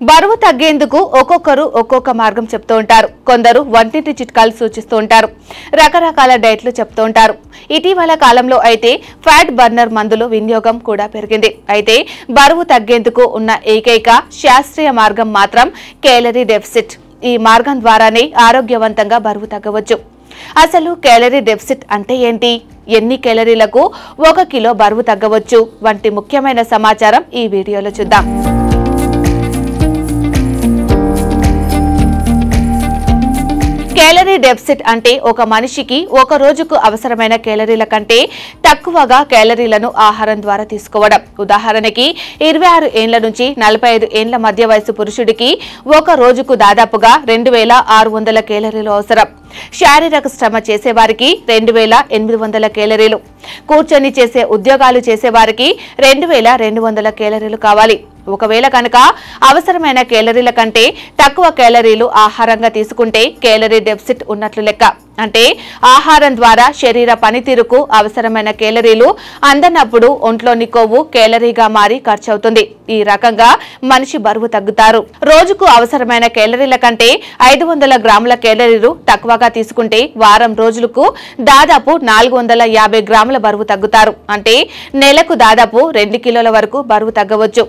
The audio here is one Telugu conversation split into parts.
బరువు తగ్గేందుకు ఒక్కొక్కరు ఒక్కొక్క మార్గం చెప్తూ ఉంటారు. కొందరు వంటింటి చిట్కాలు సూచిస్తూ ఉంటారు. రకరకాల డైట్లు చెప్తూ ఉంటారు. ఇటీవల కాలంలో అయితే ఫ్యాట్ బర్నర్ మందుల వినియోగం కూడా పెరిగింది. అయితే బరువు తగ్గేందుకు ఉన్న ఏకైక శాస్త్రీయ మార్గం మాత్రం కేలరీ డెఫిసిట్. ఈ మార్గం ద్వారానే ఆరోగ్యవంతంగా బరువు తగ్గవచ్చు. అసలు కేలరీ డెఫిసిట్ అంటే ఏంటి, ఎన్ని కేలరీలకు 1 కిలో బరువు తగ్గవచ్చు వంటి ముఖ్యమైన సమాచారం ఈ వీడియోలో చూద్దాం. కేలరీ డెఫిసిట్ అంటే ఒక మనిషికి ఒక రోజుకు అవసరమైన కేలరీల కంటే తక్కువగా కేలరీలను ఆహారం ద్వారా తీసుకోవడం. ఉదాహరణకి 26 ఏండ్ల నుంచి 45 ఏండ్ల మధ్య వయసు పురుషుడికి ఒక రోజుకు దాదాపుగా 2600 కేలరీలు అవసరం. శారీరక శ్రమ చేసేవారికి 2800 కేలరీలు, కూర్చొని చేసే ఉద్యోగాలు చేసేవారికి 2200 కేలరీలు కావాలి. ఒకవేళ కనుక అవసరమైన కేలరీల కంటే తక్కువ కేలరీలు ఆహారంగా తీసుకుంటే కేలరీ డెఫిసిట్ ఉన్నట్లు లెక్క. అంటే ఆహారం ద్వారా శరీర పనితీరుకు అవసరమైన కేలరీలు అందనప్పుడు ఒంట్లోని కొవ్వు కేలరీగా మారి ఖర్చవుతుంది. ఈ రకంగా మనిషి బరువు తగ్గుతారు. రోజుకు అవసరమైన కేలరీల కంటే 500 గ్రాముల కేలరీలు తక్కువగా తీసుకుంటే వారం రోజులకు దాదాపు 450 గ్రాముల బరువు తగ్గుతారు. అంటే నెలకు దాదాపు 2 కిలోల వరకు బరువు తగ్గవచ్చు.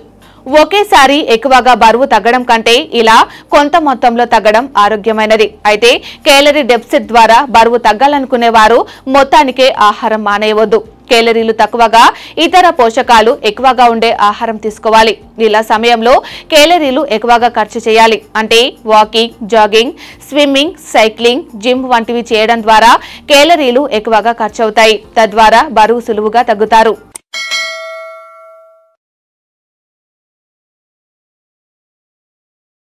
ఒకేసారి ఎక్కువగా బరువు తగ్గడం కంటే ఇలా కొంత మొత్తంలో తగ్గడం ఆరోగ్యమైనది. అయితే కేలరీ డెఫిసిట్ ద్వారా బరువు తగ్గాలనుకునే వారు మొత్తానికే ఆహారం మానేయవద్దు. కేలరీలు తక్కువగా, ఇతర పోషకాలు ఎక్కువగా ఉండే ఆహారం తీసుకోవాలి. ఇలా సమయంలో కేలరీలు ఎక్కువగా ఖర్చు చేయాలి. అంటే walking, jogging, swimming, cycling, gym వంటివి చేయడం ద్వారా కేలరీలు ఎక్కువగా ఖర్చు అవుతాయి. తద్వారా బరువు సులువుగా తగ్గుతారు.